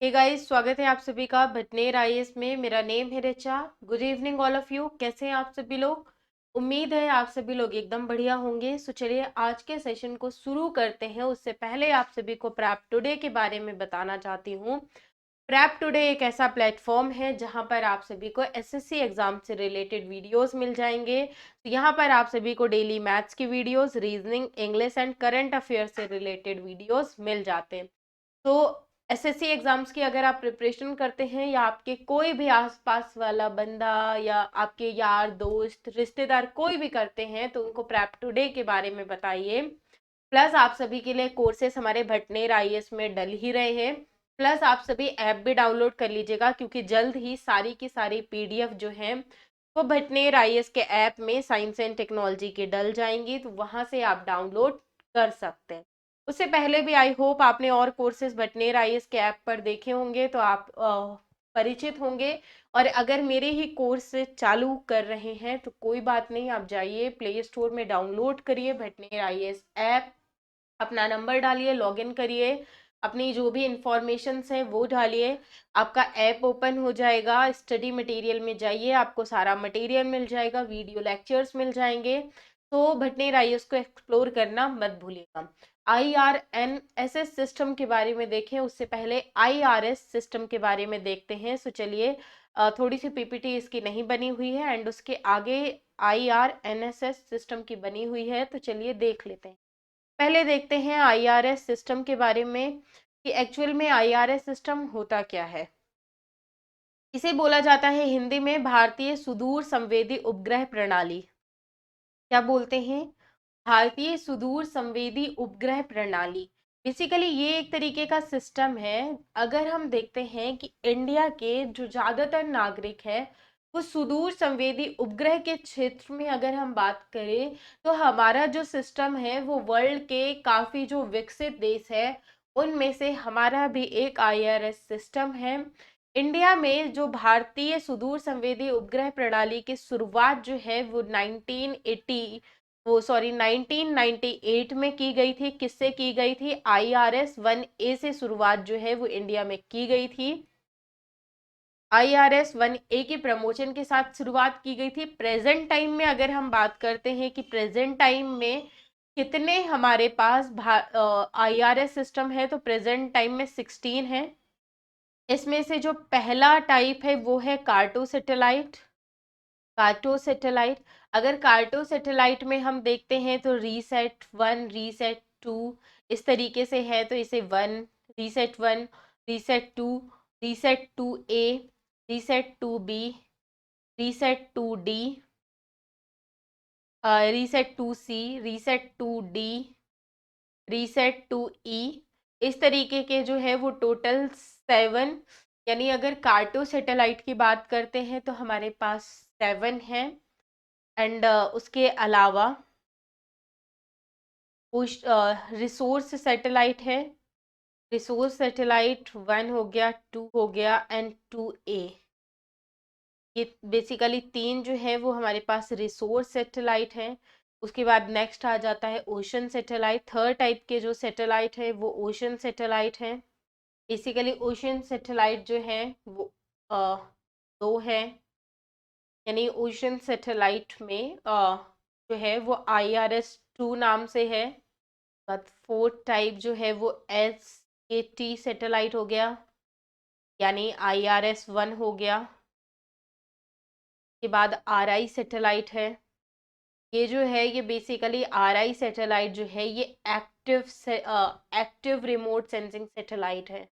Hey guys, स्वागत है आप सभी का भटनेर आईएएस में। मेरा नेम है Richa. Good evening all of you. कैसे हैं आप सभी लोग? उम्मीद है आप सभी लोग एकदम बढ़िया होंगे। सो चलिए आज के सेशन को शुरू करते हैं। उससे पहले आप सभी को प्रैप टुडे के बारे में बताना चाहती हूँ। प्रैप टुडे एक ऐसा प्लेटफॉर्म है जहां पर आप सभी को एसएससी एग्जाम से रिलेटेड वीडियोस मिल जाएंगे। तो यहाँ पर आप सभी को डेली मैथ्स की videos, reasoning, English and current affair से रिलेटेड वीडियोस मिल जाते हैं। तो एसएससी एग्जाम्स की अगर आप प्रिपरेशन करते हैं या आपके कोई भी आसपास वाला बंदा या आपके यार दोस्त रिश्तेदार कोई भी करते हैं तो उनको प्रैप टुडे के बारे में बताइए। प्लस आप सभी के लिए कोर्सेस हमारे भटनेर आईएएस में डल ही रहे हैं। प्लस आप सभी ऐप भी डाउनलोड कर लीजिएगा क्योंकि जल्द ही सारी की सारी पीडीएफ जो है वो भटनेर आईएएस के ऐप में साइंस एंड टेक्नोलॉजी के डल जाएंगी, तो वहां से आप डाउनलोड कर सकते हैं। उससे पहले भी आई होप आपने और कोर्सेज भटनेर आईएएस के ऐप पर देखे होंगे तो आप परिचित होंगे। और अगर मेरे ही कोर्स चालू कर रहे हैं तो कोई बात नहीं, आप जाइए प्ले स्टोर में डाउनलोड करिए भटनेर आईएएस ऐप, अपना नंबर डालिए, लॉगिन करिए, अपनी जो भी इंफॉर्मेशन है वो डालिए, आपका ऐप ओपन हो जाएगा। स्टडी मटेरियल में जाइए, आपको सारा मटेरियल मिल जाएगा, वीडियो लेक्चर्स मिल जाएंगे। तो भटनेर आईएएस को एक्सप्लोर करना मत भूलिएगा। IRNSS सिस्टम के बारे में देखें उससे पहले IRS सिस्टम के बारे में देखते हैं। सो चलिए, थोड़ी सी पीपीटी इसकी नहीं बनी हुई है एंड उसके आगे IRNSS सिस्टम की बनी हुई है, तो चलिए देख लेते हैं। पहले देखते हैं आईआरएस सिस्टम के बारे में कि एक्चुअल में आईआरएस सिस्टम होता क्या है। इसे बोला जाता है हिंदी में भारतीय सुदूर संवेदी उपग्रह प्रणाली। क्या बोलते हैं? भारतीय सुदूर संवेदी उपग्रह प्रणाली। बेसिकली ये एक तरीके का सिस्टम है। अगर हम देखते हैं कि इंडिया के जो ज्यादातर नागरिक है वो सुदूर संवेदी उपग्रह के क्षेत्र में अगर हम बात करें तो हमारा जो सिस्टम है वो वर्ल्ड के काफी जो विकसित देश है उनमें से हमारा भी एक आईआरएस सिस्टम है। इंडिया में जो भारतीय सुदूर संवेदी उपग्रह प्रणाली की शुरुआत जो है वो 1998 में की गई थी। किससे की गई थी? IRS-1A से शुरुआत जो है वो इंडिया में की गई थी। IRS-1A के प्रमोशन के साथ शुरुआत की गई थी। प्रेजेंट टाइम में अगर हम बात करते हैं कि प्रेजेंट टाइम में कितने हमारे पास IRS सिस्टम है, तो प्रेजेंट टाइम में 16 है। इसमें से जो पहला टाइप है वो है कार्टो सैटेलाइट। कार्टो सैटेलाइट, अगर कार्टो सैटेलाइट में हम देखते हैं तो रीसेट 1, रीसेट 2 इस तरीके से है, तो इसे reset 1, reset 2, reset 2A, reset 2B, reset 2D, reset 2C, reset 2D, reset 2E। इस तरीके के जो है वो टोटल 7, यानी अगर कार्टो सैटेलाइट की बात करते हैं तो हमारे पास 7 है। एंड उसके अलावा रिसोर्स सैटेलाइट है। रिसोर्स सैटेलाइट 1 हो गया, 2 हो गया एंड 2A। ये बेसिकली 3 जो है वो हमारे पास रिसोर्स सैटेलाइट है। उसके बाद नेक्स्ट आ जाता है ओशन सैटेलाइट। थर्ड टाइप के जो सैटेलाइट है वो ओशन सैटेलाइट है। बेसिकली ओशन सैटेलाइट जो है वो 2 है, यानी ओशन सैटेलाइट में जो है वो IRS-2 नाम से है। बाद फोर्थ टाइप जो है वो SAT सैटेलाइट हो गया, यानी IRS-1 हो गया। के बाद RI सैटेलाइट है। ये जो है ये बेसिकली RI सैटेलाइट जो है ये एक्टिव रिमोट सेंसिंग सैटेलाइट है।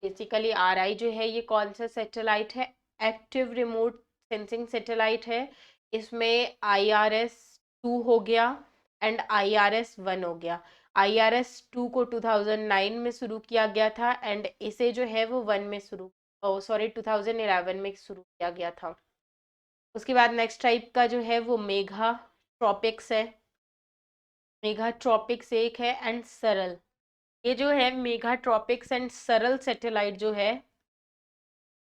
बेसिकली RI जो है ये कौन सा सैटेलाइट है? एक्टिव रिमोट सेंसिंग सैटेलाइट है। इसमें IRS-2 हो गया एंड IRS-1 हो गया। IRS-2 को 2009 में शुरू किया गया था एंड इसे जो है वो 2011 में शुरू किया गया था। उसके बाद नेक्स्ट टाइप का जो है वो मेघा ट्रॉपिक्स है। मेघा ट्रॉपिक्स एक है एंड सरल। ये जो है मेघा ट्रॉपिक्स एंड सरल सैटेलाइट जो है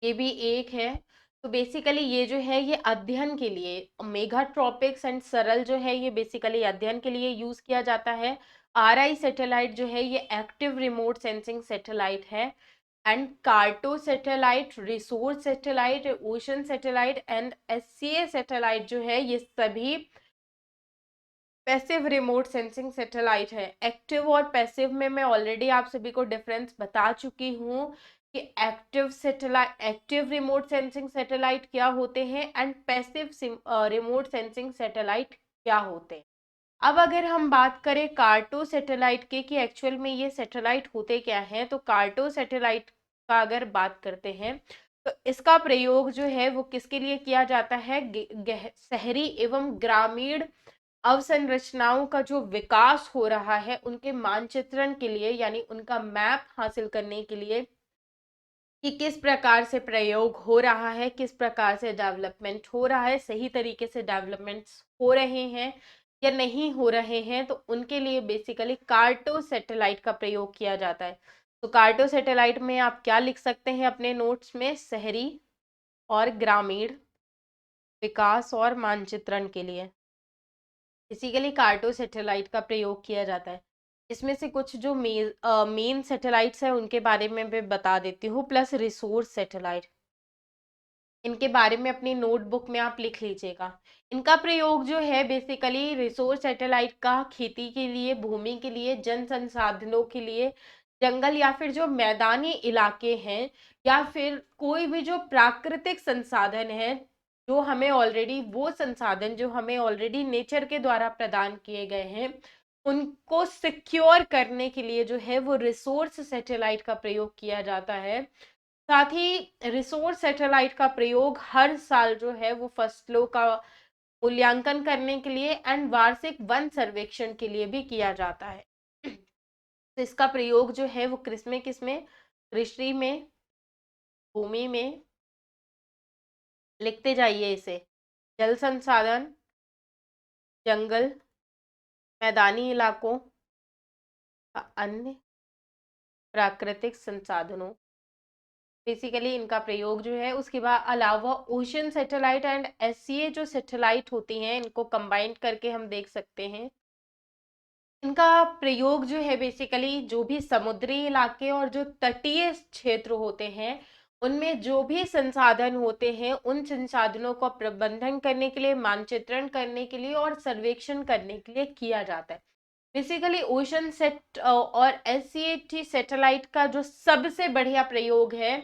ये भी एक है। तो बेसिकली ये जो है ये अध्ययन के लिए, मेगा ट्रॉपिक्स एंड सरल जो है ये बेसिकली अध्ययन के लिए यूज किया जाता है। RI सैटेलाइट जो है ये एक्टिव रिमोट सेंसिंग सैटेलाइट है। And carto satellite, resource satellite, ocean satellite and SCA satellite जो है ये सभी पैसिव रिमोट सेंसिंग सैटेलाइट है। एक्टिव और पैसिव में मैं ऑलरेडी आप सभी को डिफरेंस बता चुकी हूँ कि active satellite, active remote sensing satellite क्या होते हैं and passive remote sensing satellite क्या होते हैं। अब अगर हम बात करें कार्टो सैटेलाइट के कि एक्चुअल में ये सैटेलाइट होते क्या हैं, तो कार्टो सैटेलाइट का अगर बात करते हैं तो इसका प्रयोग जो है वो किसके लिए किया जाता है, शहरी एवं ग्रामीण अवसंरचनाओं का जो विकास हो रहा है उनके मानचित्रण के लिए, यानी उनका मैप हासिल करने के लिए कि किस प्रकार से प्रयोग हो रहा है, किस प्रकार से डेवलपमेंट हो रहा है, सही तरीके से डेवलपमेंट्स हो रहे हैं या नहीं हो रहे हैं, तो उनके लिए बेसिकली कार्टो सैटेलाइट का प्रयोग किया जाता है। तो कार्टो सैटेलाइट में आप क्या लिख सकते हैं अपने नोट्स में, शहरी और ग्रामीण विकास और मानचित्रण के लिए बेसिकली कार्टो सैटेलाइट का प्रयोग किया जाता है। इसमें से कुछ जो मेन सैटेलाइट्स हैं उनके बारे में मैं बता देती हूँ, प्लस रिसोर्स सैटेलाइट, इनके बारे में अपनी नोटबुक में आप लिख लीजिएगा। इनका प्रयोग जो है बेसिकली रिसोर्स सैटेलाइट का खेती के लिए, भूमि के लिए, जन संसाधनों के लिए, जंगल या फिर जो मैदानी इलाके हैं या फिर कोई भी जो प्राकृतिक संसाधन है जो हमें ऑलरेडी, वो संसाधन जो हमें ऑलरेडी नेचर के द्वारा प्रदान किए गए हैं उनको सिक्योर करने के लिए जो है वो रिसोर्स सैटेलाइट का प्रयोग किया जाता है। साथ ही रिसोर्स सैटेलाइट का प्रयोग हर साल जो है वो फसलों का मूल्यांकन करने के लिए एंड वार्षिक वन सर्वेक्षण के लिए भी किया जाता है। तो इसका प्रयोग जो है वो किसमें कृषि में, भूमि में, लिखते जाइए इसे, जल संसाधन, जंगल, मैदानी इलाकों, अन्य प्राकृतिक संसाधनों, बेसिकली इनका प्रयोग जो है। उसके बाद अलावा ओशन सैटेलाइट एंड एससीए जो सैटेलाइट होती हैं इनको कंबाइन करके हम देख सकते हैं। इनका प्रयोग जो है बेसिकली जो भी समुद्री इलाके और जो तटीय क्षेत्र होते हैं उनमें जो भी संसाधन होते हैं उन संसाधनों का प्रबंधन करने के लिए, मानचित्रण करने के लिए और सर्वेक्षण करने के लिए किया जाता है। बेसिकली ओशन सेट और एससीएटी सैटेलाइट का जो सबसे बढ़िया प्रयोग है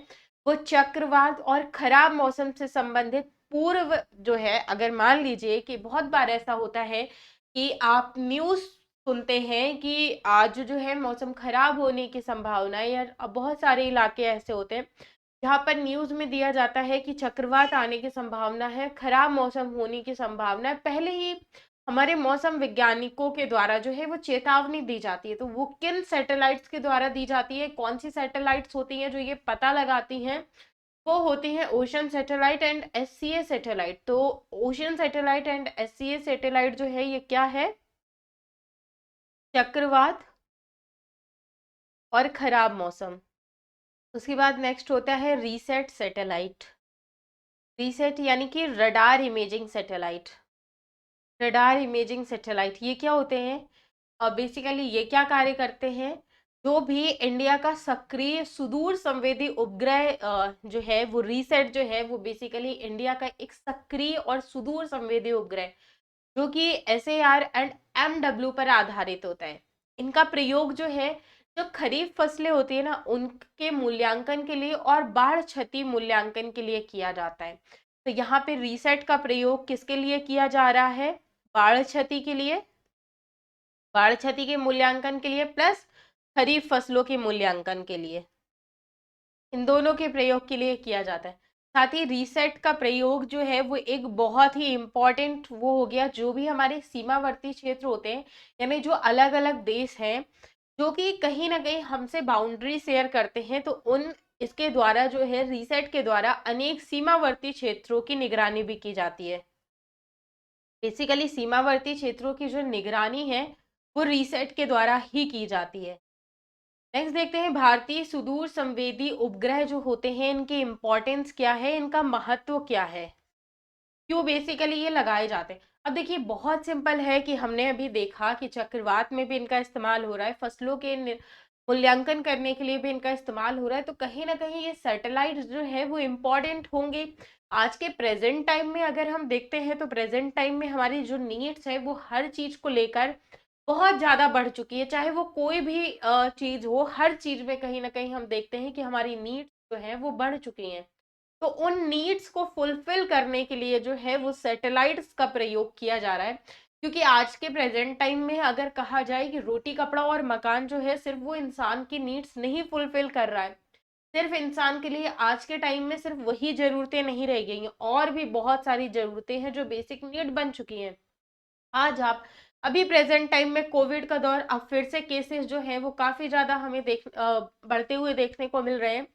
वो चक्रवात और खराब मौसम से संबंधित पूर्व जो है, अगर मान लीजिए कि बहुत बार ऐसा होता है कि आप न्यूज़ सुनते हैं कि आज जो है मौसम खराब होने की संभावना है, या अब बहुत सारे इलाके ऐसे होते हैं जहाँ पर न्यूज़ में दिया जाता है कि चक्रवात आने की संभावना है, खराब मौसम होने की संभावना है, पहले ही हमारे मौसम वैज्ञानिकों के द्वारा जो है वो चेतावनी दी जाती है। तो वो किन सैटेलाइट्स के द्वारा दी जाती है, कौन सी सैटेलाइट्स होती हैं जो ये पता लगाती हैं, वो होती हैं ocean satellite and SCA satellite. तो ocean satellite and SCA satellite जो है ये क्या है, चक्रवात और खराब मौसम। उसके बाद नेक्स्ट होता है रीसेट सैटेलाइट। रीसेट यानी कि radar imaging satellite. Radar imaging satellite ये क्या होते हैं, बेसिकली ये क्या कार्य करते हैं, जो भी इंडिया का सक्रिय सुदूर संवेदी उपग्रह जो है वो रीसेट जो है वो बेसिकली इंडिया का एक सक्रिय और सुदूर संवेदी उपग्रह जो कि एसएआर एंड एमडब्ल्यू पर आधारित होता है। इनका प्रयोग जो है, जो खरीफ फसलें होती है ना उनके मूल्यांकन के लिए और बाढ़ क्षति मूल्यांकन के लिए किया जाता है। तो यहाँ पे रीसेट का प्रयोग किसके लिए किया जा रहा है, बाढ़ क्षति के लिए, बाढ़ क्षति के मूल्यांकन के लिए प्लस खरीफ फसलों के मूल्यांकन के लिए, इन दोनों के प्रयोग के लिए किया जाता है। साथ ही रीसेट का प्रयोग जो है वो एक बहुत ही इम्पॉर्टेंट वो हो गया, जो भी हमारे सीमावर्ती क्षेत्र होते हैं यानी जो अलग अलग देश हैं जो कि कहीं ना कहीं हमसे बाउंड्री शेयर करते हैं, तो उन इसके द्वारा जो है रीसेट के द्वारा अनेक सीमावर्ती क्षेत्रों की निगरानी भी की जाती है। बेसिकली सीमावर्ती क्षेत्रों की जो निगरानी है वो रीसेट के द्वारा ही की जाती है। नेक्स्ट देखते हैं भारतीय सुदूर संवेदी उपग्रह जो होते हैं इनकी इम्पोर्टेंस क्या है, इनका महत्व क्या है, क्यों बेसिकली ये लगाए जाते हैं। अब देखिए बहुत सिंपल है कि हमने अभी देखा कि चक्रवात में भी इनका इस्तेमाल हो रहा है, फसलों के मूल्यांकन करने के लिए भी इनका इस्तेमाल हो रहा है। तो कहीं ना कहीं ये सैटेलाइट्स जो है वो इम्पोर्टेंट होंगे। आज के प्रेजेंट टाइम में अगर हम देखते हैं तो प्रेजेंट टाइम में हमारी जो नीड्स है वो हर चीज को लेकर बहुत ज्यादा बढ़ चुकी है। चाहे वो कोई भी चीज हो, हर चीज में कहीं ना कहीं हम देखते हैं कि हमारी नीड्स जो है वो बढ़ चुकी हैं। तो उन नीड्स को फुलफिल करने के लिए जो है वो सैटेलाइट्स का प्रयोग किया जा रहा है। क्योंकि आज के प्रेजेंट टाइम में अगर कहा जाए कि रोटी कपड़ा और मकान जो है सिर्फ वो इंसान की नीड्स नहीं फुलफिल कर रहा है, सिर्फ इंसान के लिए आज के टाइम में सिर्फ वही जरूरतें नहीं रह गई हैं, और भी बहुत सारी जरूरतें हैं जो बेसिक नीड बन चुकी हैं। आज आप अभी प्रेजेंट टाइम में कोविड का दौर, अब फिर से केसेस जो है वो काफी ज्यादा हमें बढ़ते हुए देखने को मिल रहे हैं।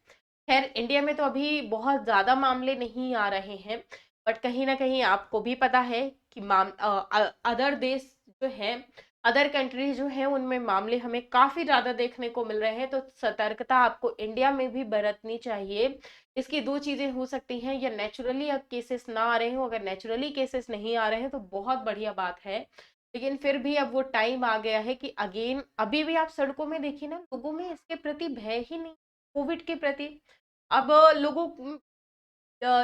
खैर इंडिया में तो अभी बहुत ज्यादा मामले नहीं आ रहे हैं, बट कहीं ना कहीं आपको भी पता है कि अदर देश जो है, अदर कंट्रीज जो है उनमें मामले हमें काफी ज्यादा देखने को मिल रहे हैं। तो सतर्कता आपको इंडिया में भी बरतनी चाहिए। इसकी दो चीजें हो सकती हैं, या नेचुरली अब केसेस ना आ रहे हो, अगर नेचुरली केसेस नहीं आ रहे हैं तो बहुत बढ़िया बात है। लेकिन फिर भी अब वो टाइम आ गया है कि अगेन अभी भी आप सड़कों में देखिए ना, लोगों में इसके प्रति भय ही नहीं, कोविड के प्रति। अब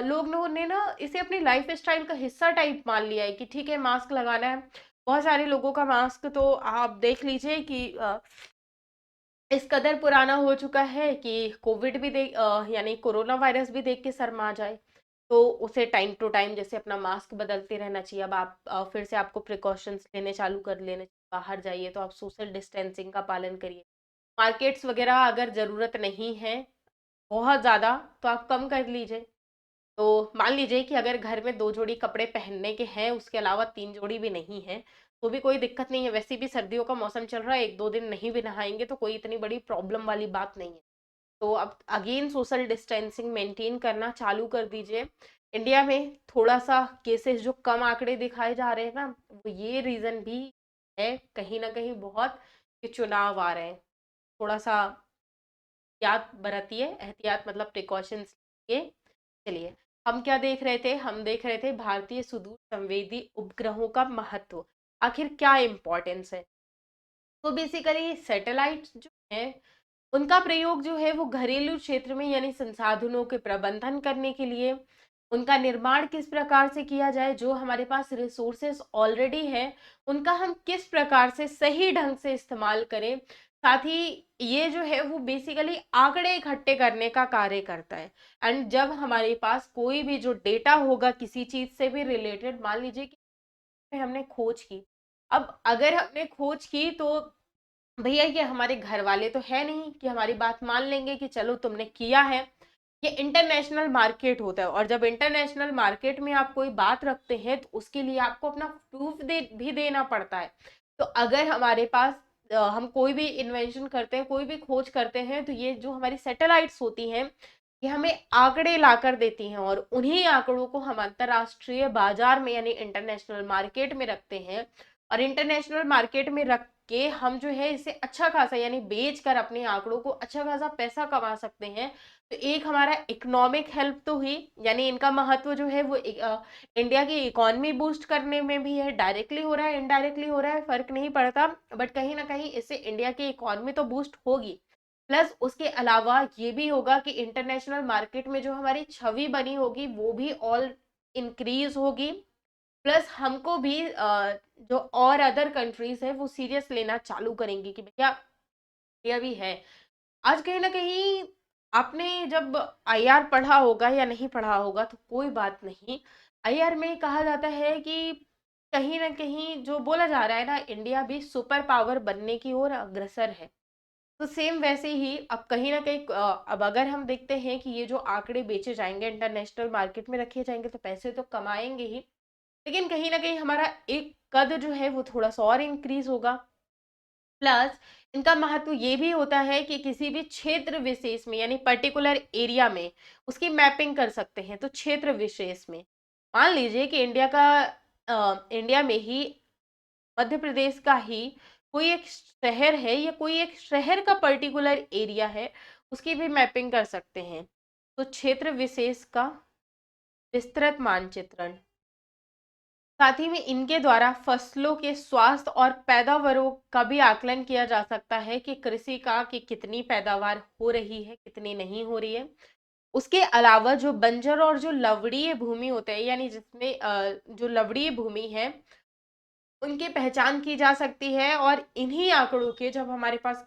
लोगों ने ना इसे अपनी लाइफ स्टाइल का हिस्सा टाइप मान लिया है कि ठीक है मास्क लगाना है। बहुत सारे लोगों का मास्क तो आप देख लीजिए कि इस कदर पुराना हो चुका है कि कोविड भी यानी कोरोना वायरस भी देख के शर्मा जाए। तो उसे टाइम टू टाइम जैसे अपना मास्क बदलते रहना चाहिए। अब आप फिर से आपको प्रिकॉशंस लेने चालू कर लेने चाहिए। बाहर जाइए तो आप सोशल डिस्टेंसिंग का पालन करिए। मार्केट्स वगैरह अगर ज़रूरत नहीं है बहुत ज़्यादा तो आप कम कर लीजिए। तो मान लीजिए कि अगर घर में 2 जोड़ी कपड़े पहनने के हैं, उसके अलावा 3 जोड़ी भी नहीं है, तो भी कोई दिक्कत नहीं है। वैसे भी सर्दियों का मौसम चल रहा है, 1-2 दिन नहीं भी नहाएँगे तो कोई इतनी बड़ी प्रॉब्लम वाली बात नहीं है। तो अब अगेन सोशल डिस्टेंसिंग मेंटेन करना चालू कर दीजिए। इंडिया में थोड़ा-सा केसेस जो कम आंकड़े दिखाए जा रहे हैं ना, वो ये रीज़न भी है कहीं न कहीं बहुत, कि चुनाव आ रहे हैं। थोड़ा-सा एहतियात बरतिए, एहतियात मतलब प्रिकॉशंस लिए। चलिए, हम क्या देख रहे थे? हम देख रहे थे भारतीय सुदूर संवेदी उपग्रहों का महत्व, आखिर क्या इम्पोर्टेंस है। तो बेसिकली सैटेलाइट्स जो है उनका प्रयोग जो है वो घरेलू क्षेत्र में यानी संसाधनों के प्रबंधन करने के लिए, उनका निर्माण किस प्रकार से किया जाए, जो हमारे पास रिसोर्सेस ऑलरेडी है उनका हम किस प्रकार से सही ढंग से इस्तेमाल करें। साथ ही ये जो है वो बेसिकली आंकड़े इकट्ठे करने का कार्य करता है। एंड जब हमारे पास कोई भी जो डेटा होगा किसी चीज से भी रिलेटेड, मान लीजिए कि हमने खोज की, अब अगर हमने खोज की तो भैया ये हमारे घर वाले तो है नहीं कि हमारी बात मान लेंगे कि चलो तुमने किया है। ये इंटरनेशनल मार्केट होता है, और जब इंटरनेशनल मार्केट में आप कोई बात रखते हैं तो उसके लिए आपको अपना प्रूफ भी देना पड़ता है। तो अगर हमारे पास हम कोई भी इन्वेंशन करते हैं, कोई भी खोज करते हैं, तो ये जो हमारी सैटेलाइट्स होती हैं ये हमें आंकड़े लाकर देती हैं, और उन्हीं आंकड़ों को हम अंतरराष्ट्रीय बाजार में यानी इंटरनेशनल मार्केट में रखते हैं। और इंटरनेशनल मार्केट में रख के हम जो है इसे अच्छा खासा यानी बेच कर अपने आंकड़ों को अच्छा खासा पैसा कमा सकते हैं। तो एक हमारा इकोनॉमिक हेल्प तो हुई, यानी इनका महत्व जो है वो इंडिया की इकोनॉमी बूस्ट करने में भी है, डायरेक्टली हो रहा है इनडायरेक्टली हो रहा है फर्क नहीं पड़ता, बट कहीं ना कहीं इससे इंडिया की इकोनॉमी तो बूस्ट होगी। प्लस उसके अलावा ये भी होगा कि इंटरनेशनल मार्केट में जो हमारी छवि बनी होगी वो भी ऑल इंक्रीज होगी। प्लस हमको भी जो और अदर कंट्रीज है वो सीरियस लेना चालू करेंगी कि भैया ये भी है। आज कहीं ना कहीं आपने जब आईआर पढ़ा होगा या नहीं पढ़ा होगा तो कोई बात नहीं, आईआर में कहा जाता है कि कहीं ना कहीं जो बोला जा रहा है ना, इंडिया भी सुपर पावर बनने की ओर अग्रसर है। तो सेम वैसे ही अब कहीं ना कहीं अब अगर हम देखते हैं कि ये जो आंकड़े बेचे जाएंगे इंटरनेशनल मार्केट में रखे जाएंगे तो पैसे तो कमाएंगे ही, लेकिन कहीं ना कहीं हमारा एक कद जो है वो थोड़ा सा और इंक्रीज होगा। प्लस इनका महत्व ये भी होता है कि किसी भी क्षेत्र विशेष में यानी पर्टिकुलर एरिया में उसकी मैपिंग कर सकते हैं। तो क्षेत्र विशेष में मान लीजिए कि इंडिया में ही मध्य प्रदेश का ही कोई एक शहर है, या कोई एक शहर का पर्टिकुलर एरिया है, उसकी भी मैपिंग कर सकते हैं। तो क्षेत्र विशेष का विस्तृत मानचित्रण, साथ ही में इनके द्वारा फसलों के स्वास्थ्य और पैदावारों का भी आकलन किया जा सकता है कि कृषि का कि कितनी पैदावार हो रही है, कितनी नहीं हो रही है। उसके अलावा जो बंजर और जो लवणीय भूमि होते हैं, यानी जिसमें जो लवणीय भूमि है उनकी पहचान की जा सकती है। और इन्हीं आंकड़ों के, जब हमारे पास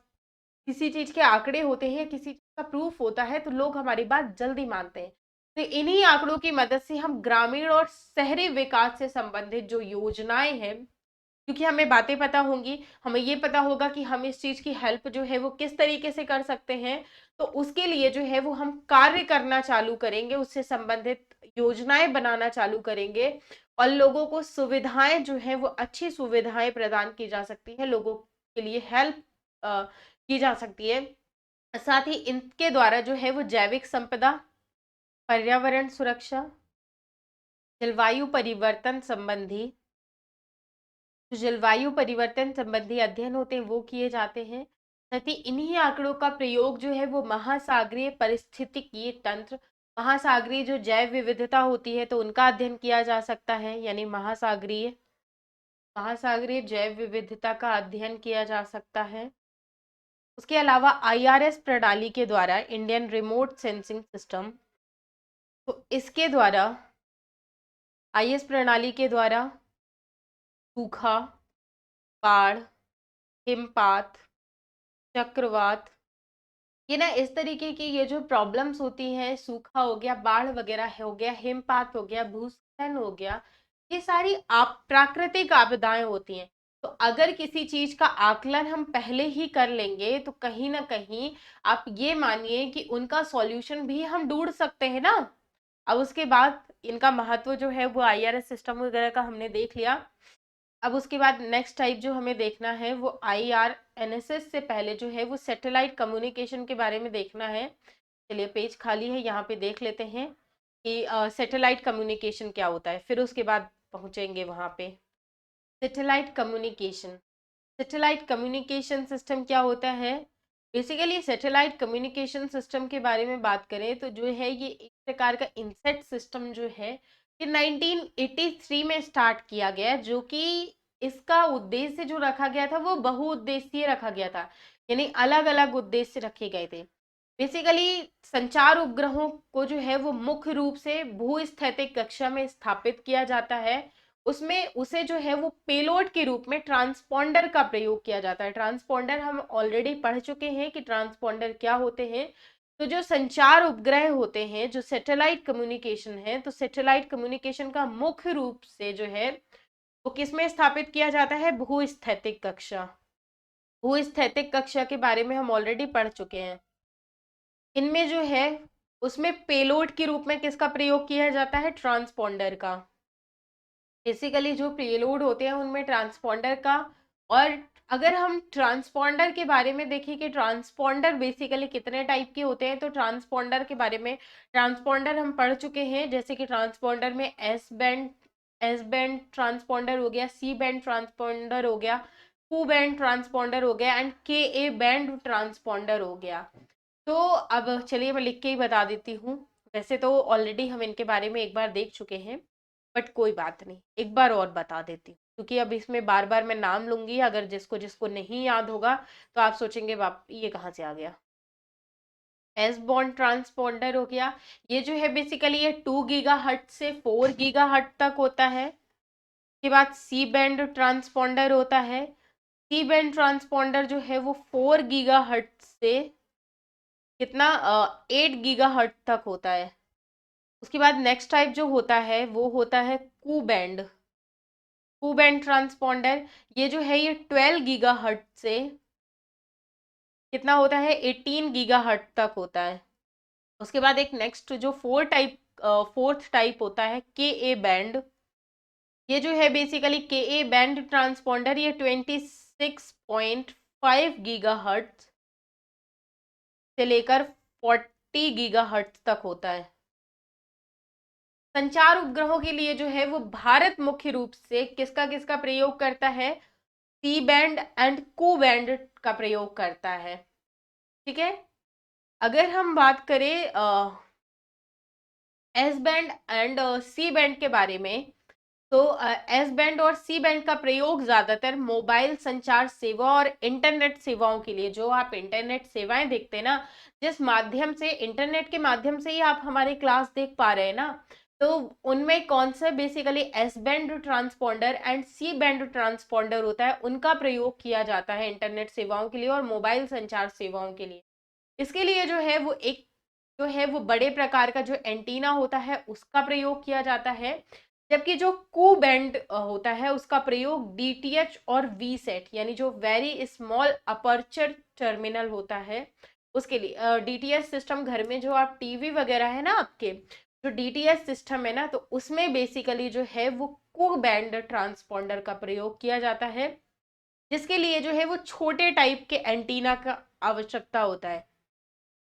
किसी चीज के आंकड़े होते हैं, किसी चीज का प्रूफ होता है, तो लोग हमारी बात जल्दी मानते हैं। तो इन्हीं आंकड़ों की मदद से हम ग्रामीण और शहरी विकास से संबंधित जो योजनाएं हैं, क्योंकि हमें बातें पता होंगी, हमें ये पता होगा कि हम इस चीज की हेल्प जो है वो किस तरीके से कर सकते हैं, तो उसके लिए जो है वो हम कार्य करना चालू करेंगे, उससे संबंधित योजनाएं बनाना चालू करेंगे। और लोगों को सुविधाएं जो है वो अच्छी सुविधाएं प्रदान की जा सकती है, लोगों के लिए हेल्प की जा सकती है। साथ ही इनके द्वारा जो है वो जैविक संपदा, पर्यावरण सुरक्षा, जलवायु परिवर्तन संबंधी जो जलवायु परिवर्तन संबंधी अध्ययन होते हैं वो किए जाते हैं। साथ ही इन्हीं आंकड़ों का प्रयोग जो है वो महासागरीय पारिस्थितिकी तंत्र, महासागरीय जो जैव विविधता होती है तो उनका अध्ययन किया जा सकता है, यानी महासागरीय महासागरीय जैव विविधता का अध्ययन किया जा सकता है। उसके अलावा आईआरएस प्रणाली के द्वारा, इंडियन रिमोट सेंसिंग सिस्टम, तो इसके द्वारा, आईएस प्रणाली के द्वारा सूखा, बाढ़, हिमपात, चक्रवात, ये ना इस तरीके की ये जो प्रॉब्लम्स होती हैं, सूखा हो गया, बाढ़ वगैरह हो गया, हिमपात हो गया, भूस्खलन हो गया, ये सारी आप प्राकृतिक आपदाएं होती हैं। तो अगर किसी चीज का आकलन हम पहले ही कर लेंगे तो कहीं ना कहीं आप ये मानिए कि उनका सॉल्यूशन भी हम ढूंढ सकते हैं ना। अब उसके बाद इनका महत्व जो है वो आईआरएस सिस्टम वगैरह का हमने देख लिया। अब उसके बाद नेक्स्ट टाइप जो हमें देखना है वो आईआरएनएसएस से पहले जो है वो सैटेलाइट कम्युनिकेशन के बारे में देखना है। चलिए पेज खाली है, यहाँ पे देख लेते हैं कि सैटेलाइट कम्युनिकेशन क्या होता है, फिर उसके बाद पहुंचेंगे वहां पे। Satellite communication, satellite communication system क्या होता है? बेसिकली सैटेलाइट कम्युनिकेशन सिस्टम के बारे में बात करें तो जो है ये एक प्रकार का इनसेट सिस्टम जो है ये 1983 में स्टार्ट किया गया, जो कि इसका उद्देश्य जो रखा गया था वो बहुउद्देशीय रखा गया था, यानी अलग अलग उद्देश्य रखे गए थे। बेसिकली संचार उपग्रहों को जो है वो मुख्य रूप से भूस्थैतिक कक्षा में स्थापित किया जाता है। उसमें उसे जो है वो पेलोड के रूप में ट्रांसपॉन्डर का प्रयोग किया जाता है। ट्रांसपॉन्डर हम ऑलरेडी पढ़ चुके हैं कि ट्रांसपॉन्डर क्या होते हैं। तो जो संचार उपग्रह होते हैं, जो सैटेलाइट कम्युनिकेशन है, तो सैटेलाइट कम्युनिकेशन का मुख्य रूप से जो है वो किसमें स्थापित किया जाता है? भूस्थैतिक कक्षा। भूस्थैतिक कक्षा के बारे में हम ऑलरेडी पढ़ चुके हैं। इनमें जो है उसमें पेलोड के रूप में किसका प्रयोग किया जाता है? ट्रांसपॉन्डर का। बेसिकली जो पेलोड होते हैं उनमें ट्रांसपॉन्डर का। और अगर हम ट्रांसपॉन्डर के बारे में देखें कि ट्रांसपॉन्डर बेसिकली कितने टाइप के होते हैं, तो ट्रांसपॉन्डर के बारे में, ट्रांसपॉन्डर हम पढ़ चुके हैं, जैसे कि ट्रांसपॉन्डर में एस बैंड ट्रांसपॉन्डर हो गया, सी बैंड ट्रांसपॉन्डर हो गया, कू बैंड ट्रांसपॉन्डर हो गया एंड के ए बैंड ट्रांसपॉन्डर हो गया। तो अब चलिए मैं लिख के ही बता देती हूँ। वैसे तो ऑलरेडी हम इनके बारे में एक बार देख चुके हैं, बट कोई बात नहीं, एक बार और बता देती हूँ, क्योंकि अब इसमें बार बार मैं नाम लूंगी, अगर जिसको जिसको नहीं याद होगा तो आप सोचेंगे बाप ये कहाँ से आ गया। एस बॉन्ड ट्रांसपॉन्डर हो गया, ये जो है बेसिकली ये 2 गीगाहर्ट्ज से 4 गीगाहर्ट्ज तक होता है। के बाद सी बैंड ट्रांसपॉन्डर होता है। सी बैंड ट्रांसपॉन्डर जो है वो 4 गीगाहर्ट्ज से कितना 8 गीगाहर्ट्ज तक होता है। उसके बाद नेक्स्ट टाइप जो होता है वो होता है कू बैंड। कू बैंड ट्रांसपॉन्डर, ये जो है ये 12 गीगाहर्ट्ज से कितना होता है? 18 गीगाहर्ट्ज तक होता है। उसके बाद एक नेक्स्ट जो फोर्थ टाइप होता है के ए बैंड। ये जो है बेसिकली के ए बैंड ट्रांसपॉन्डर, ये 26.5 गीगाहर्ट्ज से लेकर 40 गीगाहर्ट्ज तक होता है। संचार उपग्रहों के लिए जो है वो भारत मुख्य रूप से किसका किसका प्रयोग करता है? C band and Ku band का प्रयोग करता है। ठीक है। अगर हम बात करें S band and C band के बारे में, तो एस बैंड और सी बैंड का प्रयोग ज्यादातर मोबाइल संचार सेवा और इंटरनेट सेवाओं के लिए, जो आप इंटरनेट सेवाएं देखते हैं ना, जिस माध्यम से, इंटरनेट के माध्यम से ही आप हमारी क्लास देख पा रहे हैं ना, तो उनमें कौन सा basically S band transponder and C band transponder होता है, उनका प्रयोग किया जाता है इंटरनेट सेवाओं के लिए और मोबाइल संचार सेवाओं के लिए। इसके लिए जो है वो एक, जो है वो बड़े प्रकार का जो एंटीना होता है उसका प्रयोग किया जाता है, जबकि जो कू बैंड होता है उसका प्रयोग डीटीएच और वी सेट, यानी जो वेरी स्मॉल अपर्चर टर्मिनल होता है उसके लिए। डीटीएच सिस्टम घर में जो आप टीवी वगैरह है ना आपके, जो डीटीएच सिस्टम है ना, तो उसमें बेसिकली जो है वो कू बैंड ट्रांसपॉन्डर का प्रयोग किया जाता है, जिसके लिए जो है वो छोटे टाइप के एंटीना का आवश्यकता होता है।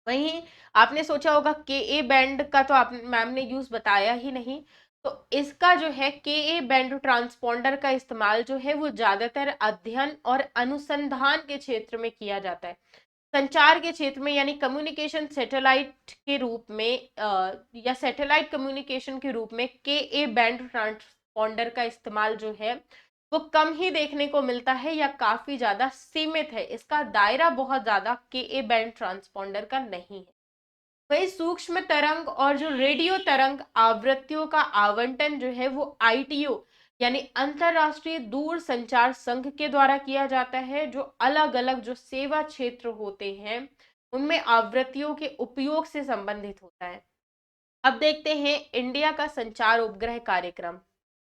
वहीं आपने सोचा होगा के ए बैंड का, तो आप मैम ने यूज बताया ही नहीं। तो इसका जो है के ए बैंड ट्रांसपॉन्डर का इस्तेमाल जो है वो ज्यादातर अध्ययन और अनुसंधान के क्षेत्र में किया जाता है, संचार के क्षेत्र में, यानी कम्युनिकेशन सैटेलाइट के रूप में या सैटेलाइट कम्युनिकेशन के रूप में के ए बैंड ट्रांसपॉन्डर का इस्तेमाल जो है वो कम ही देखने को मिलता है या काफी ज्यादा सीमित है। इसका दायरा बहुत ज्यादा के ए बैंड ट्रांसपॉन्डर का नहीं है। वही सूक्ष्म तरंग और जो रेडियो तरंग आवृत्तियों का आवंटन जो है वो आईटीओ, यानी अंतरराष्ट्रीय दूर संचार संघ के द्वारा किया जाता है, जो अलग अलग जो सेवा क्षेत्र होते हैं उनमें आवृत्तियों के उपयोग से संबंधित होता है। अब देखते हैं इंडिया का संचार उपग्रह कार्यक्रम।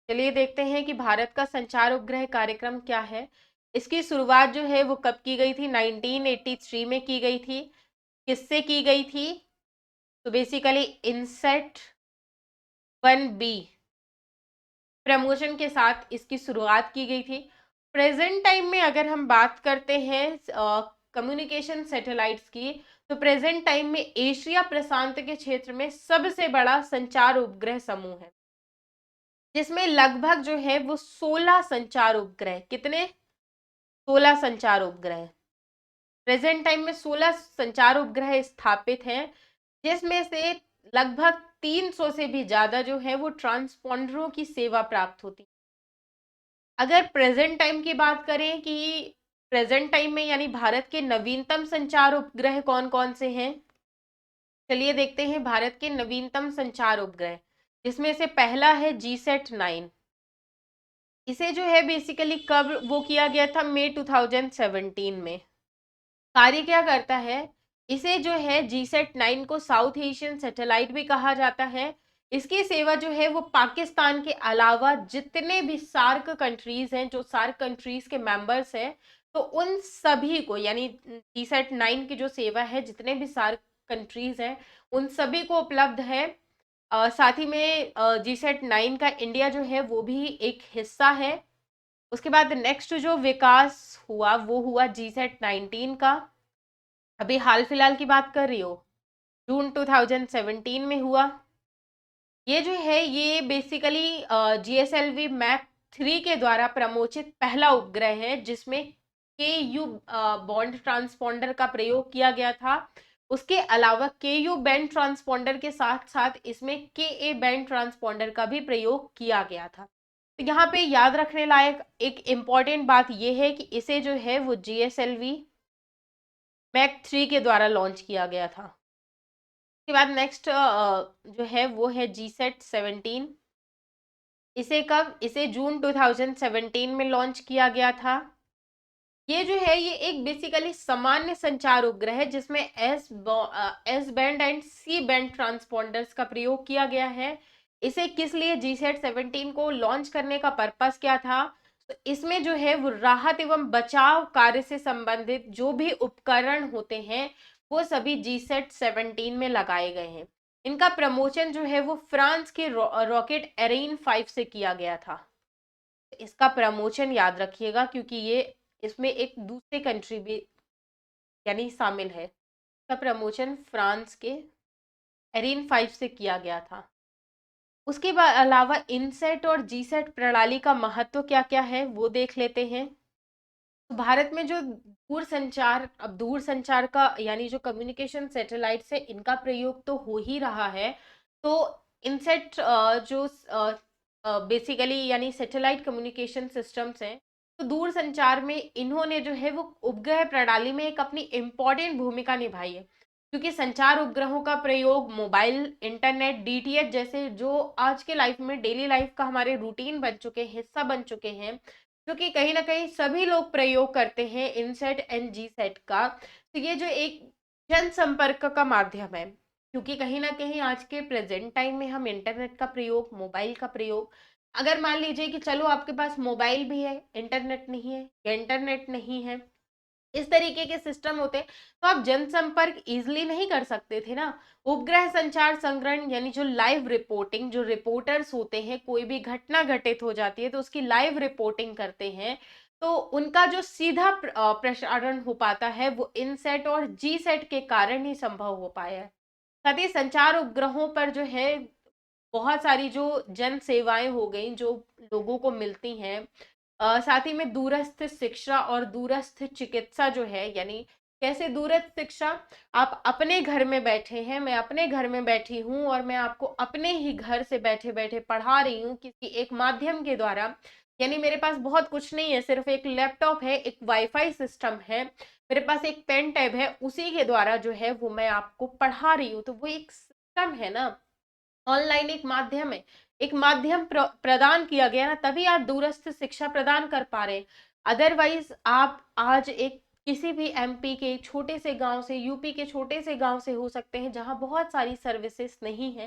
चलिए देखते हैं कि भारत का संचार उपग्रह कार्यक्रम क्या है। इसकी शुरुआत जो है वो कब की गई थी? 1983 में की गई थी। किससे की गई थी? तो बेसिकली इनसेट 1B प्रमोशन के साथ इसकी शुरुआत की गई थी। प्रेजेंट टाइम में अगर हम बात करते हैं कम्युनिकेशन सैटेलाइट्स की, तो प्रेजेंट टाइम में एशिया प्रशांत के क्षेत्र में सबसे बड़ा संचार उपग्रह समूह है, जिसमें लगभग जो है वो 16 संचार उपग्रह, कितने? 16 संचार उपग्रह। प्रेजेंट टाइम में 16 संचार उपग्रह स्थापित हैं, जिसमें से लगभग 300 से भी ज्यादा जो है वो ट्रांसपॉन्डरों की सेवा प्राप्त होती है। अगर प्रेजेंट टाइम की बात करें कि प्रेजेंट टाइम में यानी भारत के नवीनतम संचार उपग्रह कौन कौन से हैं, चलिए देखते हैं भारत के नवीनतम संचार उपग्रह, जिसमें से पहला है GSAT-9। इसे जो है बेसिकली कब वो किया गया था? मई 2017 में। कार्य क्या करता है? इसे जो है GSAT-9 को साउथ एशियन सैटेलाइट भी कहा जाता है। इसकी सेवा जो है वो पाकिस्तान के अलावा जितने भी सार्क कंट्रीज हैं, जो सार्क कंट्रीज के मेंबर्स हैं, तो उन सभी को, यानी GSAT-9 की जो सेवा है जितने भी सार्क कंट्रीज हैं उन सभी को उपलब्ध है। साथ ही में GSAT-9 का इंडिया जो है वो भी एक हिस्सा है। उसके बाद नेक्स्ट जो विकास हुआ वो हुआ GSAT-19 का। अभी हाल फिलहाल की बात कर रही हो, जून 2017 में हुआ। ये जो है ये बेसिकली GSLV मैक 3 के द्वारा प्रमोचित पहला उपग्रह है, जिसमें के यू बॉन्ड ट्रांसपॉन्डर का प्रयोग किया गया था। उसके अलावा के यू बैंड ट्रांसपॉन्डर के साथ साथ इसमें के ए बैंड ट्रांसपॉन्डर का भी प्रयोग किया गया था। तो यहाँ पे याद रखने लायक एक इम्पॉर्टेंट बात यह है कि इसे जो है वो GSLV मैक 3 के द्वारा लॉन्च किया गया था। उसके बाद नेक्स्ट जो है वो है GSAT-17। इसे जून 2017 में लॉन्च किया गया था। ये जो है ये एक बेसिकली सामान्य संचार उपग्रह है, जिसमें S band and C band transponders का प्रयोग किया गया है। इसे किस लिए GSAT-17 को लॉन्च करने का पर्पस क्या था? तो इसमें जो है वो राहत एवं बचाव कार्य से संबंधित जो भी उपकरण होते हैं वो सभी GSAT-17 में लगाए गए हैं। इनका प्रमोशन जो है वो फ्रांस के रॉकेट एरेन 5 से किया गया था। इसका प्रमोशन याद रखिएगा, क्योंकि ये इसमें एक दूसरी कंट्री भी यानी शामिल है। इसका प्रमोशन फ्रांस के एरेन 5 से किया गया था। उसके बाद अलावा इनसेट और जीसेट प्रणाली का महत्व क्या क्या है वो देख लेते हैं। तो भारत में जो दूर संचार का यानी जो कम्युनिकेशन सैटेलाइट है इनका प्रयोग तो हो ही रहा है। तो इनसेट जो बेसिकली यानी सैटेलाइट कम्युनिकेशन सिस्टम्स हैं। तो दूर संचार में इन्होंने जो है वो उपग्रह प्रणाली में एक अपनी इम्पोर्टेंट भूमिका निभाई है, क्योंकि संचार उपग्रहों का प्रयोग मोबाइल, इंटरनेट, डीटीएच जैसे जो आज के लाइफ में डेली लाइफ का हमारे रूटीन बन चुके हैं, हिस्सा बन चुके हैं, जो कि कहीं ना कहीं सभी लोग प्रयोग करते हैं इनसेट एंड जी सेट का। तो ये जो एक जनसंपर्क का माध्यम है, क्योंकि कहीं न कहीं आज के प्रेज़ेंट टाइम में हम इंटरनेट का प्रयोग, मोबाइल का प्रयोग, अगर मान लीजिए कि चलो आपके पास मोबाइल भी है, इंटरनेट नहीं है या इंटरनेट नहीं है, इस तरीके के सिस्टम होते तो आप जनसंपर्क ईज़िली नहीं कर सकते थे ना। उपग्रह संचार संग्रहण यानी जो लाइव रिपोर्टिंग, जो रिपोर्टर्स होते हैं, कोई भी घटना घटित हो जाती है तो उसकी लाइव रिपोर्टिंग करते हैं, तो उनका जो सीधा प्रसारण हो पाता है वो इनसेट और जीसैट के कारण ही संभव हो पाया है। साथ ही संचार उपग्रहों पर जो है बहुत सारी जो जन सेवाएं हो गई जो लोगों को मिलती हैं। साथ ही में दूरस्थ शिक्षा और दूरस्थ चिकित्सा जो है, यानी कैसे दूरस्थ शिक्षा, आप अपने घर में बैठे हैं, मैं अपने घर में बैठी हूँ और मैं आपको अपने ही घर से बैठे बैठे पढ़ा रही हूँ किसी एक माध्यम के द्वारा। यानी मेरे पास बहुत कुछ नहीं है, सिर्फ एक लैपटॉप है, एक वाईफाई सिस्टम है, मेरे पास एक पेन टैब है, उसी के द्वारा जो है वो मैं आपको पढ़ा रही हूँ। तो वो एक सिस्टम है ना, ऑनलाइन एक माध्यम है, एक माध्यम प्रदान किया गया ना, तभी आप दूरस्थ शिक्षा प्रदान कर पा रहे हैं। अदरवाइज आप आज एक किसी भी एमपी के छोटे से गांव से, यूपी के छोटे से गांव से हो सकते हैं जहां बहुत सारी सर्विसेज नहीं है,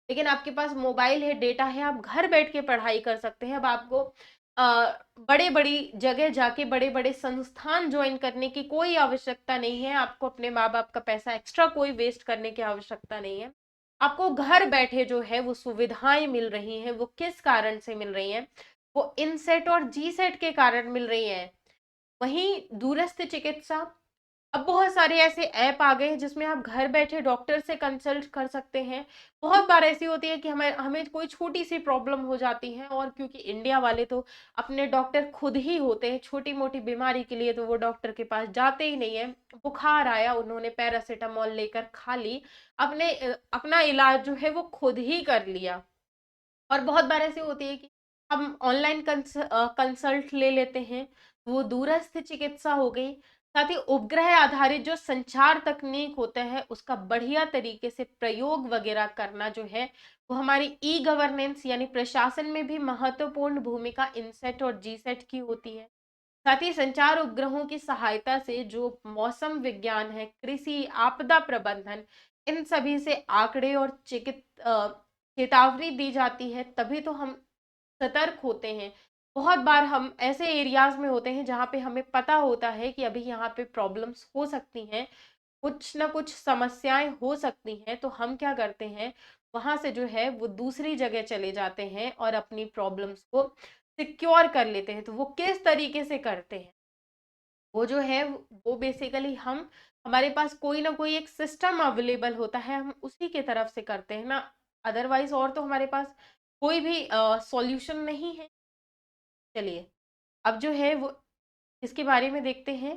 लेकिन आपके पास मोबाइल है, डेटा है, आप घर बैठ के पढ़ाई कर सकते हैं। अब आपको बड़े बड़ी जगह जाके बड़े बड़े संस्थान ज्वाइन करने की कोई आवश्यकता नहीं है, आपको अपने माँ बाप का पैसा एक्स्ट्रा कोई वेस्ट करने की आवश्यकता नहीं है। आपको घर बैठे जो है वो सुविधाएं मिल रही हैं। वो किस कारण से मिल रही हैं? वो इनसेट और जी सेट के कारण मिल रही हैं। वहीं दूरस्थ चिकित्सा, अब बहुत सारे ऐसे ऐप आ गए हैं जिसमें आप घर बैठे डॉक्टर से कंसल्ट कर सकते हैं। बहुत बार ऐसी होती है कि हमें हमें कोई छोटी सी प्रॉब्लम हो जाती है, और क्योंकि इंडिया वाले तो अपने डॉक्टर खुद ही होते हैं, छोटी मोटी बीमारी के लिए तो वो डॉक्टर के पास जाते ही नहीं है। बुखार आया, उन्होंने पैरासिटामोल लेकर खा ली, अपना इलाज जो है वो खुद ही कर लिया। और बहुत बार ऐसी होती है कि हम ऑनलाइन कंसल्ट ले लेते हैं, वो दूरस्थ चिकित्सा हो गई। साथ ही उपग्रह आधारित जो संचार तकनीक होता है उसका बढ़िया तरीके से प्रयोग वगैरह करना जो है वो हमारी ई गवर्नेंस यानी प्रशासन में भी महत्वपूर्ण भूमिका इनसेट और जीसेट की होती है। साथ ही संचार उपग्रहों की सहायता से जो मौसम विज्ञान है, कृषि, आपदा प्रबंधन, इन सभी से आंकड़े और चेतावनी दी जाती है, तभी तो हम सतर्क होते हैं। बहुत बार हम ऐसे एरियाज में होते हैं जहाँ पे हमें पता होता है कि अभी यहाँ पे प्रॉब्लम्स हो सकती हैं, कुछ ना कुछ समस्याएं हो सकती हैं, तो हम क्या करते हैं, वहां से जो है वो दूसरी जगह चले जाते हैं और अपनी प्रॉब्लम्स को सिक्योर कर लेते हैं। तो वो किस तरीके से करते हैं, वो जो है वो बेसिकली हम, हमारे पास कोई ना कोई एक सिस्टम अवेलेबल होता है, हम उसी के तरफ से करते हैं ना। अदरवाइज और तो हमारे पास कोई भी सॉल्यूशन नहीं है। चलिए, अब जो है वो इसके बारे में देखते हैं।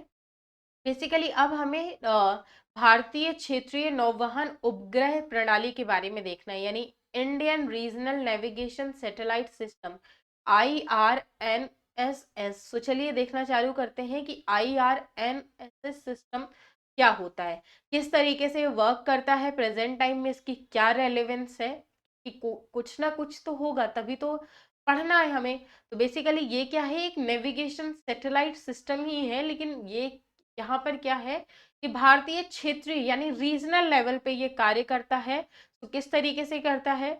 बेसिकली अब हमें भारतीय क्षेत्रीय नौवहन उपग्रह प्रणाली के बारे में देखना है, यानी Indian regional navigation satellite system, IRNSS। तो चलिए देखना चालू करते हैं कि IRNSS सिस्टम क्या होता है, किस तरीके से वर्क करता है, प्रेजेंट टाइम में इसकी क्या रेलेवेंस है, कि कुछ ना कुछ तो होगा तभी तो पढ़ना है हमें। तो बेसिकली ये क्या है, एक नेविगेशन सैटेलाइट सिस्टम ही है, लेकिन ये यहाँ पर क्या है कि भारतीय क्षेत्रीय यानी रीजनल लेवल पे ये कार्य करता है। तो किस तरीके से करता है,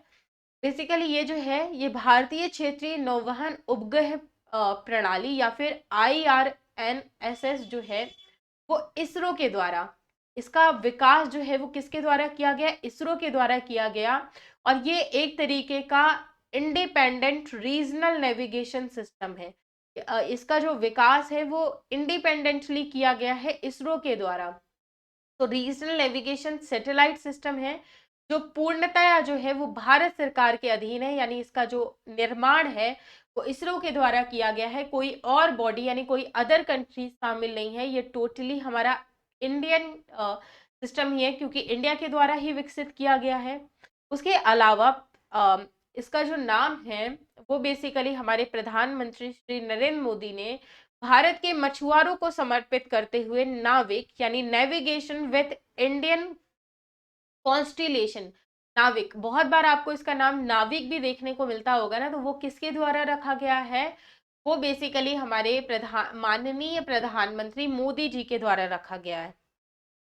बेसिकली ये जो है ये भारतीय क्षेत्रीय नौवहन उपग्रह प्रणाली या फिर IRNSS जो है वो इसरो के द्वारा, इसका विकास जो है वो किसके द्वारा किया गया, इसरो के द्वारा किया गया। और ये एक तरीके का इंडिपेंडेंट रीजनल नेविगेशन सिस्टम है। इसका जो विकास है वो इंडिपेंडेंटली किया गया है इसरो के द्वारा। तो रीजनल नेविगेशन सैटेलाइट सिस्टम है जो पूर्णतया जो है वो भारत सरकार के अधीन है, यानी इसका जो निर्माण है वो इसरो के द्वारा किया गया है, कोई और बॉडी यानी कोई अदर कंट्री शामिल नहीं है, ये टोटली हमारा इंडियन सिस्टम ही है, क्योंकि इंडिया के द्वारा ही विकसित किया गया है। उसके अलावा इसका जो नाम है वो बेसिकली हमारे प्रधानमंत्री श्री नरेंद्र मोदी ने भारत के मछुआरों को समर्पित करते हुए नाविक यानी नेविगेशन विद इंडियन कॉन्स्टिलेशन, नाविक, बहुत बार आपको इसका नाम नाविक भी देखने को मिलता होगा ना, तो वो किसके द्वारा रखा गया है? वो बेसिकली हमारे माननीय प्रधानमंत्री मोदी जी के द्वारा रखा गया है।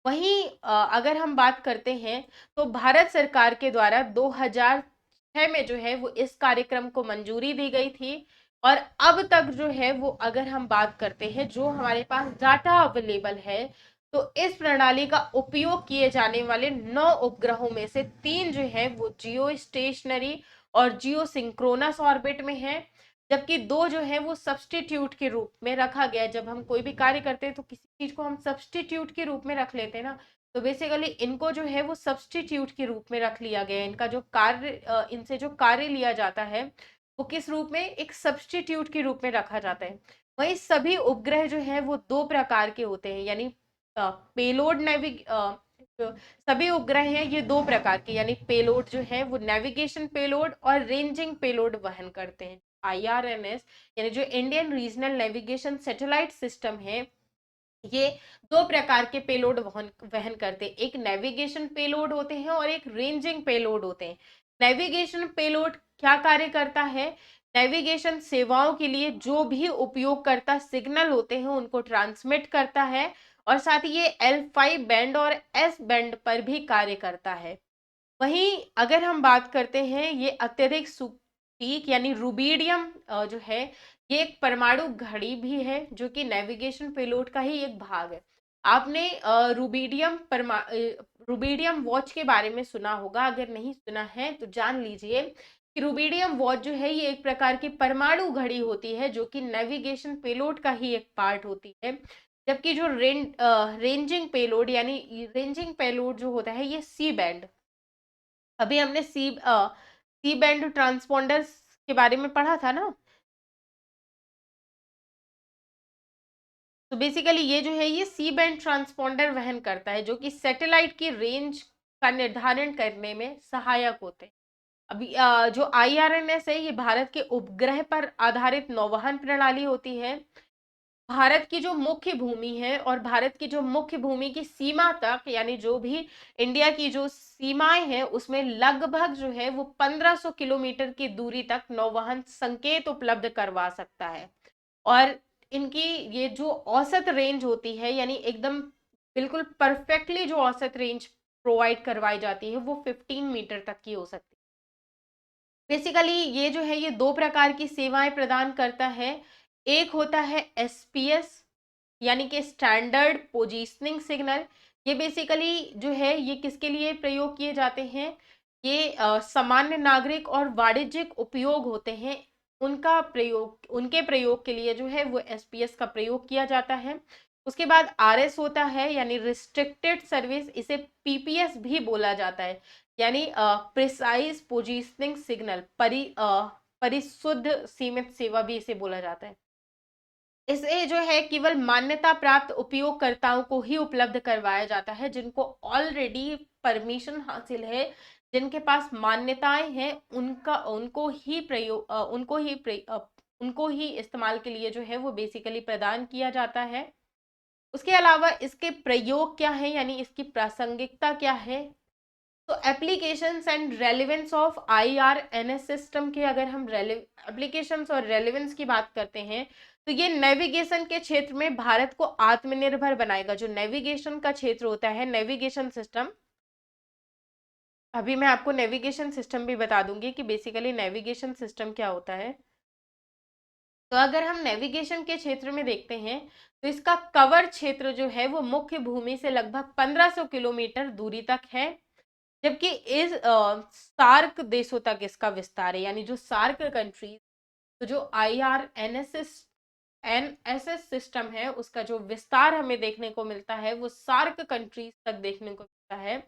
वहीं अगर हम बात करते हैं तो भारत सरकार के द्वारा 2006 में जो है वो इस कार्यक्रम को मंजूरी दी गई थी। और अब तक जो है वो अगर हम बात करते हैं जो हमारे पास डाटा अवेलेबल है, तो इस प्रणाली का उपयोग किए जाने वाले 9 उपग्रहों में से 3 जो है वो जियो स्टेशनरी और जियो सिंक्रोनस ऑर्बिट में है, जबकि 2 जो है वो सब्सटीट्यूट के रूप में रखा गया है। जब हम कोई भी कार्य करते हैं तो किसी चीज को हम सब्सटीट्यूट के रूप में रख लेते हैं ना, तो बेसिकली इनको जो है वो सब्सटीट्यूट के रूप में रख लिया गया है। इनका जो कार्य इनसे जो कार्य लिया जाता है वो किस रूप में? एक सब्सटीट्यूट के रूप में रखा जाता है। वही सभी उपग्रह जो है वो 2 प्रकार के होते हैं, यानी पेलोड नेविग जो सभी उपग्रह हैं ये 2 प्रकार के, यानी पेलोड जो है वो नेविगेशन पेलोड और रेंजिंग पेलोड वहन करते हैं। IRNS यानी जो Indian regional navigation satellite system है, ये 2 प्रकार के पेलोड वहन वहन करते हैं। एक नेविगेशन पेलोड होते हैं और एक रेंजिंग पेलोड होते हैं। नेविगेशन पेलोड क्या कार्य करता है? नेविगेशन सेवाओं के लिए जो भी उपयोगकर्ता सिग्नल होते हैं उनको ट्रांसमिट करता है, और साथ ही ये L5 बैंड और S बैंड पर भी कार्य करता है। वहीं अगर हम बात करते हैं ये अत्यधिक सटीक यानी रूबीडियम जो है ये एक परमाणु घड़ी भी है जो कि नेविगेशन पेलोड का ही एक भाग है। आपने रूबीडियम वॉच के बारे में सुना होगा, अगर नहीं सुना है तो जान लीजिए कि रूबीडियम वॉच जो है ये एक प्रकार की परमाणु घड़ी होती है जो कि नेविगेशन पेलोड का ही एक पार्ट होती है। जबकि जो रेंजिंग पेलोड यानी रेंजिंग पेलोड जो होता है ये सी बैंड, अभी हमने सी बैंड ट्रांसपोंडर्स के बारे में पढ़ा था ना, तो बेसिकली ये जो है ये सी बैंड ट्रांसपोंडर वहन करता है जो कि सैटेलाइट की रेंज का निर्धारण करने में सहायक होते हैं। अभी जो IRNS है ये भारत के उपग्रह पर आधारित नौवहन प्रणाली होती है। भारत की जो मुख्य भूमि है और भारत की जो मुख्य भूमि की सीमा तक, यानी जो भी इंडिया की जो सीमाएं हैं उसमें लगभग जो है वो 1500 किलोमीटर की दूरी तक नौवहन संकेत उपलब्ध करवा सकता है। और इनकी ये जो औसत रेंज होती है, यानी एकदम बिल्कुल परफेक्टली जो औसत रेंज प्रोवाइड करवाई जाती है वो 15 मीटर तक की हो सकती है। बेसिकली ये जो है ये 2 प्रकार की सेवाएं प्रदान करता है। एक होता है SPS यानी कि स्टैंडर्ड पोजीशनिंग सिग्नल। ये बेसिकली जो है ये किसके लिए प्रयोग किए जाते हैं? ये सामान्य नागरिक और वाणिज्यिक उपयोग होते हैं, उनके प्रयोग के लिए जो है वो SPS का प्रयोग किया जाता है। उसके बाद RS होता है यानी रिस्ट्रिक्टेड सर्विस, इसे PPS भी बोला जाता है, यानी प्रिसाइज पोजीशनिंग सिग्नल, परिशुद्ध सीमित सेवा भी इसे बोला जाता है। इसे जो है केवल मान्यता प्राप्त उपयोगकर्ताओं को ही उपलब्ध करवाया जाता है जिनको ऑलरेडी परमिशन हासिल है, जिनके पास मान्यताएं हैं, उनको ही इस्तेमाल के लिए जो है वो बेसिकली प्रदान किया जाता है। उसके अलावा इसके प्रयोग क्या है यानी इसकी प्रासंगिकता क्या है? तो applications and relevance of IRNS system के अगर हम एप्लीकेशंस और रेलेवेंस की बात करते हैं तो ये नेविगेशन के क्षेत्र में भारत को आत्मनिर्भर बनाएगा। जो नेविगेशन का क्षेत्र होता है, नेविगेशन सिस्टम, अभी मैं आपको नेविगेशन सिस्टम भी बता दूंगी कि बेसिकली नेविगेशन सिस्टम क्या होता है। तो अगर हम नेविगेशन के क्षेत्र में देखते हैं तो इसका कवर क्षेत्र जो है वो मुख्य भूमि से लगभग 1500 किलोमीटर दूरी तक है, जबकि इस सार्क देशों तक इसका विस्तार है, यानी जो सार्क कंट्रीज, तो जो NSS सिस्टम है उसका जो विस्तार हमें देखने को मिलता है वो सार्क कंट्रीज तक देखने को मिलता है।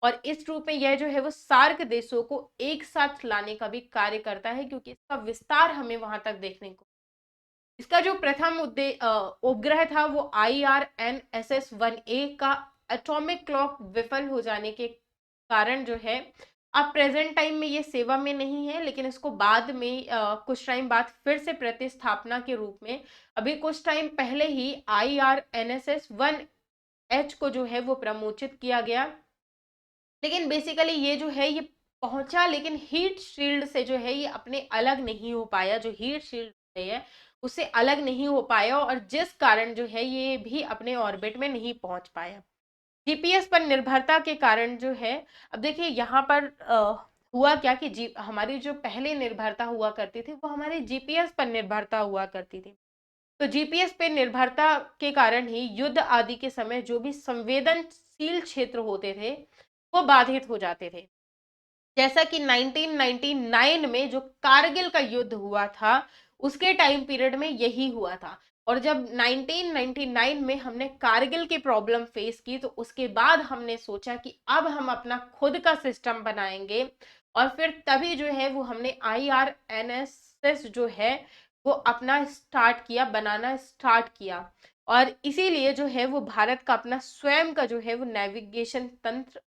और इस रूप में यह जो है वो सार्क देशों को एक साथ लाने का भी कार्य करता है क्योंकि इसका विस्तार हमें वहां तक देखने को। इसका जो प्रथम उपग्रह था वो IRNSS 1A का एटॉमिक क्लॉक विफल हो जाने के कारण जो है अब प्रेजेंट टाइम में ये सेवा में नहीं है, लेकिन इसको बाद में कुछ टाइम बाद फिर से प्रतिस्थापना के रूप में, अभी कुछ टाइम पहले ही IRNSS 1H को जो है वो प्रमोचित किया गया। लेकिन बेसिकली ये जो है ये पहुंचा, लेकिन हीट शील्ड से जो है ये अपने अलग नहीं हो पाया, जो हीट शील्ड है उससे अलग नहीं हो पाया, और जिस कारण जो है ये भी अपने ऑर्बिट में नहीं पहुंच पाया। जीपीएस पर निर्भरता के कारण जो है, अब देखिए यहाँ पर हुआ क्या कि हमारी जो पहले निर्भरता हुआ करती थी वो हमारे जीपीएस पर निर्भरता हुआ करती थी। तो जीपीएस पे निर्भरता के कारण ही युद्ध आदि के समय जो भी संवेदनशील क्षेत्र होते थे वो बाधित हो जाते थे। जैसा कि 1999 में जो कारगिल का युद्ध हुआ था उसके टाइम पीरियड में यही हुआ था। और जब 1999 में हमने कारगिल की प्रॉब्लम फेस की तो उसके बाद हमने सोचा कि अब हम अपना खुद का सिस्टम बनाएंगे, और फिर तभी जो है वो हमने IRNSS जो है वो अपना स्टार्ट किया, बनाना स्टार्ट किया। और इसीलिए जो है वो भारत का अपना स्वयं का जो है वो नेविगेशन तंत्र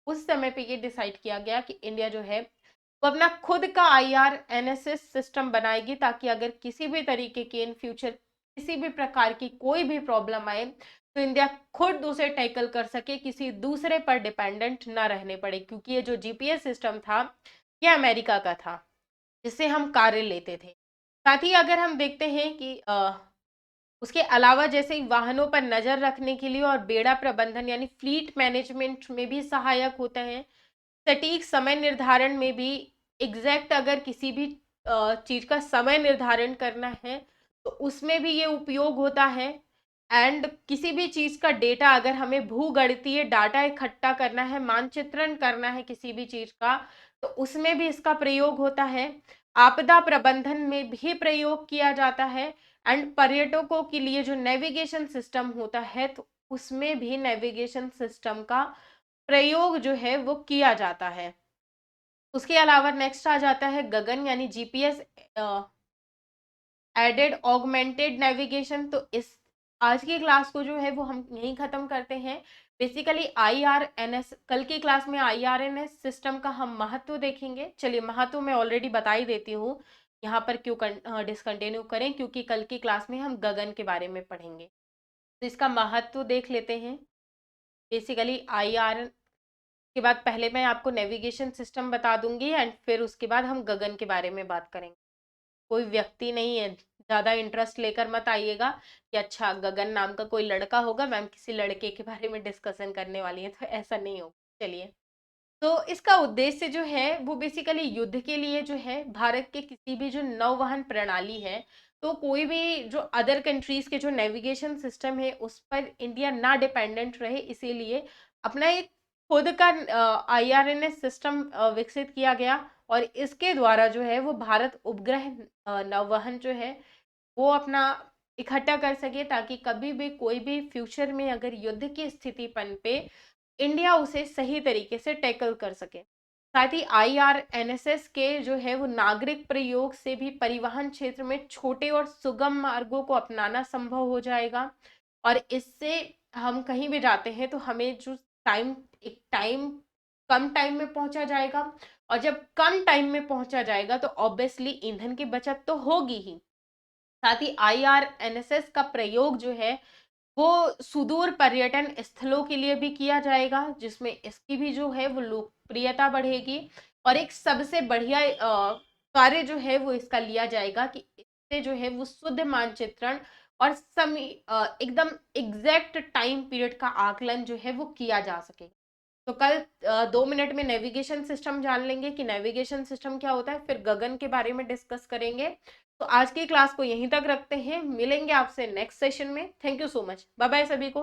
उस समय पे ये डिसाइड किया गया कि इंडिया जो है वो अपना खुद का IRNSS सिस्टम बनाएगी, ताकि अगर किसी भी तरीके की इन फ्यूचर किसी भी प्रकार की कोई भी प्रॉब्लम आए तो इंडिया खुद उसे टैकल कर सके, किसी दूसरे पर डिपेंडेंट ना रहने पड़े। क्योंकि ये जो जीपीएस सिस्टम था ये अमेरिका का था जिससे हम कार्य लेते थे। साथ ही अगर हम देखते हैं कि उसके अलावा जैसे ही वाहनों पर नजर रखने के लिए और बेड़ा प्रबंधन यानी फ्लीट मैनेजमेंट में भी सहायक होते हैं। सटीक समय निर्धारण में भी, एग्जैक्ट अगर किसी भी चीज का समय निर्धारण करना है तो उसमें भी ये उपयोग होता है। एंड किसी भी चीज का डेटा, अगर हमें भूगणितीय डाटा इकट्ठा करना है, मानचित्रण करना है किसी भी चीज का, तो उसमें भी इसका प्रयोग होता है। आपदा प्रबंधन में भी प्रयोग किया जाता है। एंड पर्यटकों के लिए जो नेविगेशन सिस्टम होता है तो उसमें भी नेविगेशन सिस्टम का प्रयोग जो है वो किया जाता है। उसके अलावा नेक्स्ट आ जाता है गगन यानी जीपीएस एडेड ऑगमेंटेड नेविगेशन। तो इस आज की क्लास को जो है वो हम यहीं खत्म करते हैं। बेसिकली IRNS, कल की क्लास में IRNS सिस्टम का हम महत्व देखेंगे। चलिए, महत्व मैं ऑलरेडी बता ही देती हूँ, यहाँ पर क्यों डिसकंटिन्यू करें, क्योंकि कल की क्लास में हम गगन के बारे में पढ़ेंगे। तो इसका महत्व देख लेते हैं। बेसिकली IR के बाद पहले मैं आपको नेविगेशन सिस्टम बता दूंगी एंड फिर उसके बाद हम गगन के बारे में बात करेंगे। कोई व्यक्ति नहीं है, ज्यादा इंटरेस्ट लेकर मत आइएगा कि अच्छा गगन नाम का कोई लड़का होगा, मैम किसी लड़के के बारे में डिस्कशन करने वाली है, तो ऐसा नहीं होगा। चलिए, तो इसका उद्देश्य जो है वो बेसिकली युद्ध के लिए जो है भारत के किसी भी जो नौवहन प्रणाली है, तो कोई भी जो अदर कंट्रीज के जो नेविगेशन सिस्टम है उस पर इंडिया ना डिपेंडेंट रहे, इसीलिए अपना एक खुद का IRNS सिस्टम विकसित किया गया। और इसके द्वारा जो है वो भारत उपग्रह नौवहन जो है वो अपना इकट्ठा कर सके, ताकि कभी भी कोई भी फ्यूचर में अगर युद्ध की स्थिति पनपे इंडिया उसे सही तरीके से टैकल कर सके। साथ ही IRNSS के जो है वो नागरिक प्रयोग से भी परिवहन क्षेत्र में छोटे और सुगम मार्गों को अपनाना संभव हो जाएगा। और इससे हम कहीं भी जाते हैं तो हमें जो टाइम कम टाइम में पहुंचा जाएगा, और जब कम टाइम में पहुंचा जाएगा तो ऑब्वियसली ईंधन की बचत तो होगी ही। साथ ही IRNSS का प्रयोग जो है वो सुदूर पर्यटन स्थलों के लिए भी किया जाएगा, जिसमें इसकी भी जो है वो लोकप्रियता बढ़ेगी। और एक सबसे बढ़िया कार्य जो है वो इसका लिया जाएगा कि इससे जो है वो शुद्ध मानचित्रण और समय एकदम एग्जैक्ट टाइम पीरियड का आकलन जो है वो किया जा सके। तो कल 2 मिनट में नेविगेशन सिस्टम जान लेंगे कि नेविगेशन सिस्टम क्या होता है, फिर गगन के बारे में डिस्कस करेंगे। तो आज की क्लास को यहीं तक रखते हैं, मिलेंगे आपसे नेक्स्ट सेशन में। Thank you so much, bye bye सभी को।